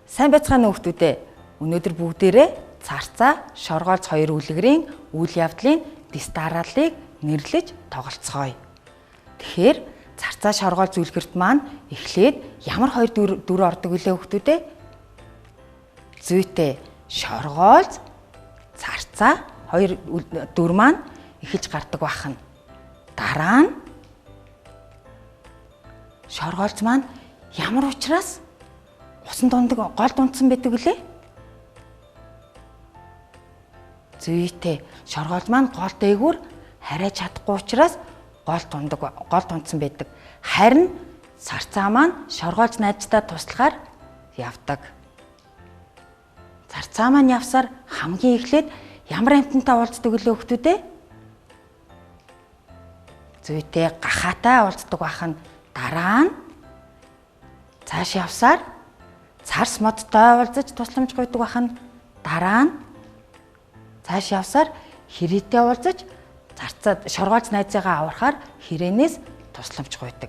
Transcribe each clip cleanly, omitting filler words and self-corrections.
Сайн байцгаана уу хүүхдүүдээ. Өнөөдөр бүгдээрээ царцаа, шоргоолц хоёр үлгэрийн үйл явдлын дэс дарааллыг нэрлэж тоглоцгоё. Тэгэхээр царцаа, шоргоолц үлгэрт маань эхлээд ямар хоёр дүр ордог вүлээ хүүхдүүдээ? Зүйтэй шоргоолц, царцаа хоёр дүр маань эхэлж гардаг бахна. Дараа нь шоргоолц маань ямар учраас усан дундаг гол дундсан байдаг вүлээ? Зүйтэй шоргоолц маань гол дээгүүр харайж чадахгүй учраас гол дундсан байдаг. Харин царцаа маань шоргоолц найзтай туслахаар явдаг. Царцаа маань явсаар хамгийн эхлээд ямар амьтантай уулздаг вүлээ хүүхдүүдээ? Зүйтэй гахаатай уулздаг бахна. Дараа нь цааш явсаар царс модтой уулзаж тусламж гуйдаг бахна. Дараа нь цааш явсаар хэрээтэй уулзаж царцаа шоргоолц найзыгаа аврахаар хэрээнээс тусламж гуйдаг.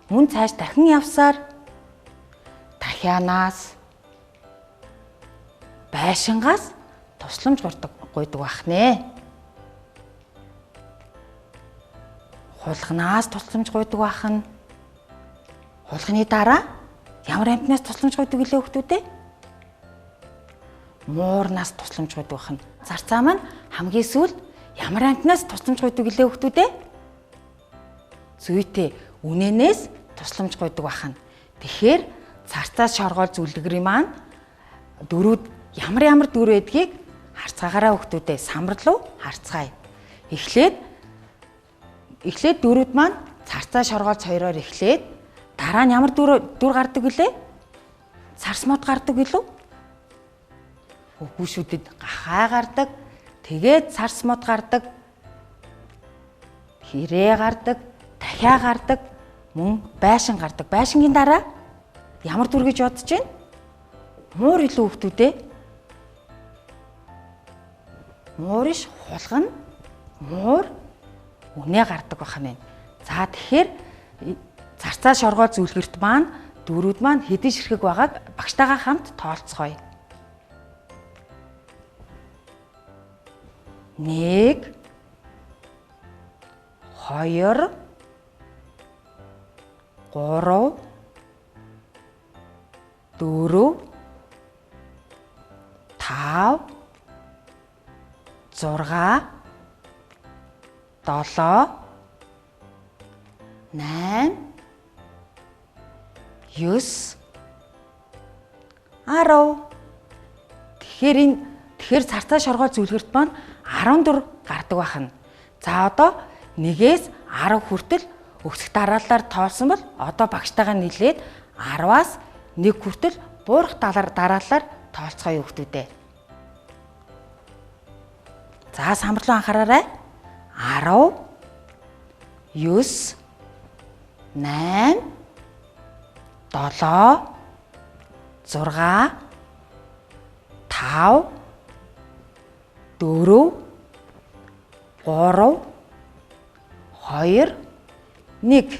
Мөн цааш дахин явсаар дахианаас байшингаас тусламж гуйдаг бахнэ. Хулганаас тусламж гуйдаг бахна. Хулганы дараа ямар амьтнаас тусламж гуйдаг вүлээ хүүхдүүдээ? Муурнаас тусламж гуйдаг бахна. Царцаа маань хамгийн сүүлд ямар амьтнаас тусламж гуйдаг вүлээ хүүхдүүдээ? Зүйтэй үнэнээс тусламж гуйдаг бахна. Тэгэхээр царцаа, шоргоолц үлгэрийн маань дөрүүд ямар дүр байдгийг харцгаагаараа хүүхдүүдээ самбар руу харцгаая. Эхлээд дөрүүд маань царцаа, шоргоолц хоёроор эхлээд дараа нь ямар дүр гардаг вүлээ? Царс мод гардаг билүү? Хүүшүүдэд гахаа гардаг, тэгээд царс мод гардаг, хэрээ гардаг, дахиа гардаг, мөн байшин гардаг. Байшингийн дараа ямар дүр гэж бодож байна? Муур илүү хүүхдүүдээ. Мууриш хулгана, муур үнэ гардаг бахна. За тэгэхээр царцаа, шоргоолц үлгэрт маань дөрүүд маань хэдэн ширхэг байгааг багштайгаа хамт тоолцгоё. 1 2 3 4 5 6 7 8 9 10. Тэгэхээр царцаа, шоргоолц үлгэрт маань 14 гардаг бахна. За одоо 1-ээс 10 хүртэл өгсөх дараалалаар тоолсон бол одоо багштайгаа нийлээд 10-аас 1 хүртэл буурах дараалалаар тоолцгоё хүүхдүүдээ. За самбар руу анхаараарай. 10 9 8 7 6 5 4 3 2 1.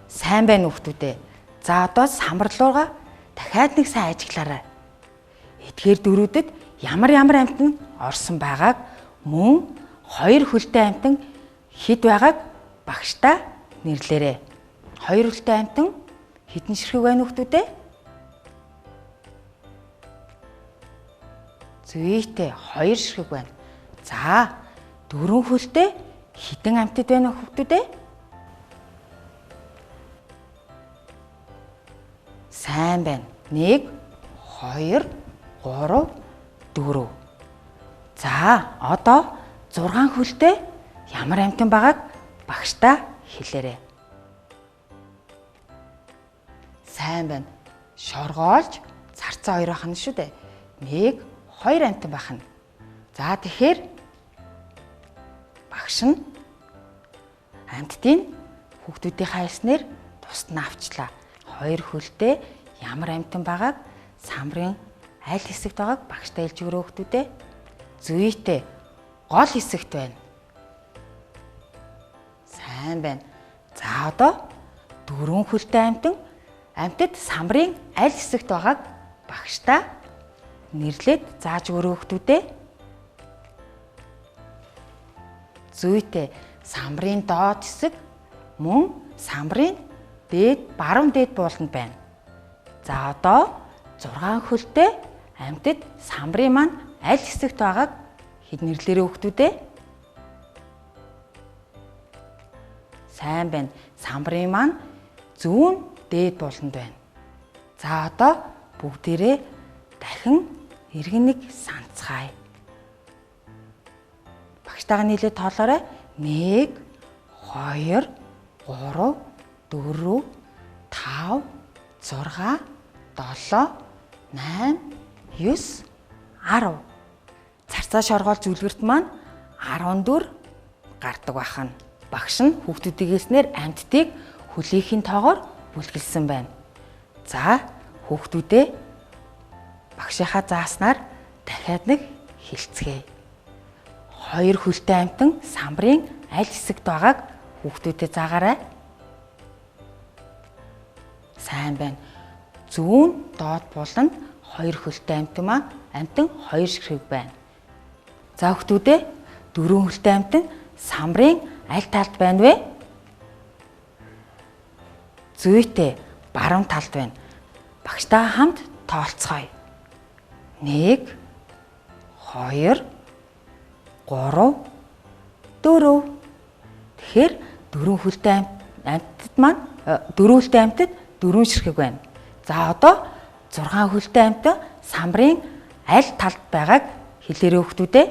Сайн байна хүүхдүүдээ. За одоо самбар руугаа дахиад нэг сайн ажиглаарай. Эдгээр дөрүүдэд ямар амьтан орсон байгааг, мөн хоёр хөлтэй амьтан хэд байгааг багштай нэрлээрэй. Хоёр хөлтэй амьтан хэдэн ширхэг байна хүүхдүүдээ? Зүйтэй 2 ширхэг байна. За 4 хөлтэй хэдэн амьтад байна хүүхдүүдээ? Сайн байна. 1 2 3 4. За одоо 6 хөлтэй ямар амьтан байгааг багштай хэлээрэй. Сайн байна. Шоргоолж царцаа хоёр ахна шүү дээ. 1 2 амьтан бахна. За тэгэхээр багш нь амьтдын хүүхдүүдийнхээ хэлснээр тусдаа авчлаа. 2 хөлтэй ямар амьтан байгааг самбарын аль хэсэгт байгааг багштай хэлж өгөрөө хүүхдүүдээ. Зүйтэй гол хэсэгт байна. Сайн байна. За одоо 4 хөлтэй амьтад самбарын аль хэсэгт байгааг багштай нэрлээд зааж өгөрөө хүүхдүүдээ. Зүйтэй самбарын доод хэсэг мөн самбарын дээд баруун дээд бууланд байна. За одоо 6 хөлтэй амьтад самбарын маань аль хэсэгт байгааг хэд нэрлээрээ хүүхдүүдээ. Сайн байна. Самбарын маань зүүн дээд бууланд байна. За одоо бүгдээрээ дахин иргэн нэг санацгаая. Багштайгаа нийлээд тоолоорой. 1 2 3 4 5 6 7 8 9 10. Царцаа шоргоол зүлгэрт маань 14 гардаг бахан. Багш нь хүүхдүүдийгээснээр амьтдыг хүлээхийн тоогоор бүлгэлсэн байна. За хүүхдүүдээ багшийнхаа зааснаар дахиад нэг хилцгээе. 2 хөлтэй амьтан самбарын аль хэсэгт байгааг хүүхдүүдэд заагаарай. Сайн байна. Зүүн доод бууланд 2 хөлтэй амьтан 2 ширхэг байна. За хүүхдүүдээ 4 хөлтэй амьтан самбарын аль талд байна вэ? Зүйтэй баруун талд байна. Багштайгаа хамт тоолцгоё. 1 2 3 4. Тэгэхээр 4 хөлтэй амьтад маань 4 хөлтэй амьтад 4 ширхэг байна. За одоо 6 хөлтэй амьтад самбарын аль талд байгааг хэлээрэй хүүхдүүдээ.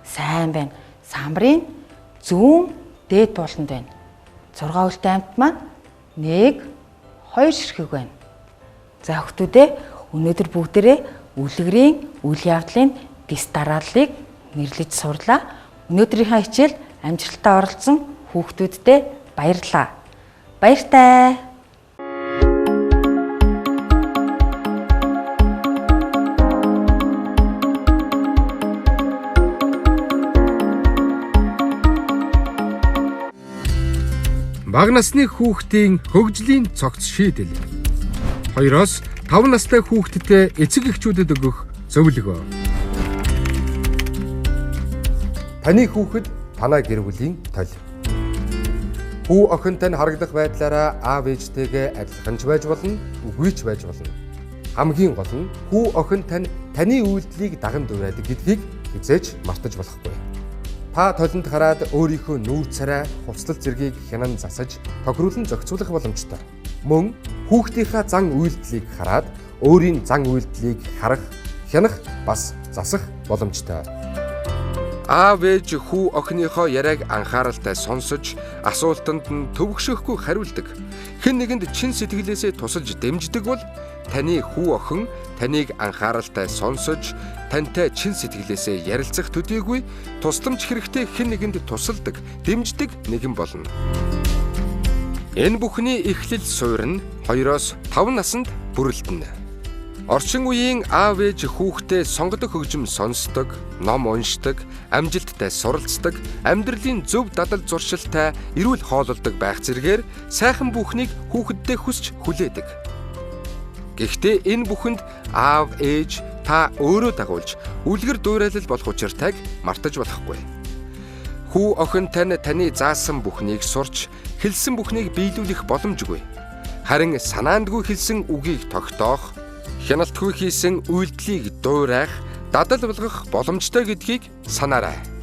Сайн байна. Самбарын зүүн дээд бууланд байна. 6 хөлтэй амьтад маань 1 2 ширхэг байна. За хүүхдүүдээ өнөөдөр бүгдээрээ үлгэрийн үйл явдлын дэс дарааллыг нэрлэж сурлаа. Өнөөдрийнхээ хичээлд амжилттай оролцсон хүүхдүүддээ баярлалаа. Баяртай. Бага насны хүүхдийн хөгжлийн цогц шийдэл. 2-оос 5 настай хүүхдэд эцэг эхчүүдэд өгөх зөвлөгөө. Таны хүүхэд танай гэр бүлийн тол. Хүү охин тань харагдах байдлаараа аав ээжтэйгээ адилхан ч байж болно, үгүй ч байж болно. Хамгийн гол нь хүү охин тань таны үйлдэлийг даган дуурайдаг гэдгийг хизээж мартаж болохгүй. Та толинд хараад өөрийнхөө нүүр царай, хувцлал зэргийг хянан засаж, тохируулан зохицуулах боломжтой. Мөн хүүхдийнхаа зан үйлдэлийг хараад өөрийн зан үйлдэлийг харах, хянах бас засах боломжтой. Аав ээж хүү охиныхоо яриаг анхааралтай сонсож, асуултанд нь төвөгшөхгүй хариулдаг. Хэн нэгэнд чин сэтгэлээсээ тусалж дэмждэг бол таны хүү охин таныг анхааралтай сонсож, тантай чин сэтгэлээсээ ярилцах төдийгүй тусламж хэрэгтэй хэн нэгэнд тусалдаг, дэмждэг нэгэн болно. Энэ бүхний эхлэл суурь нь 2-оос 5 наснд бүрэлдэнэ. Орчин үеийн аав ээж хүүхдээ сонгодог хөгжим сонсдог, ном уншдаг, амжилттай суралцдаг, амьдралын зөв дадал зуршилтай эрүүл хоололдог байх зэргээр сайхан бүхнийг хүүхэддээ хүсч хүлээдэг. Гэхдээ энэ бүхэнд аав ээж та өөрөө дагуулж үлгэр дуурайлал болох учиртайг мартаж болохгүй. Хүү охин таны заасан бүхнийг сурч, хэлсэн бүхнийг биелүүлэх боломжгүй. Харин санаандгүй хэлсэн үгийг тогтоох, хяналтгүй хийсэн үйлдэлийг дуурайх, дадал болгох боломжтой гэдгийг санаарай.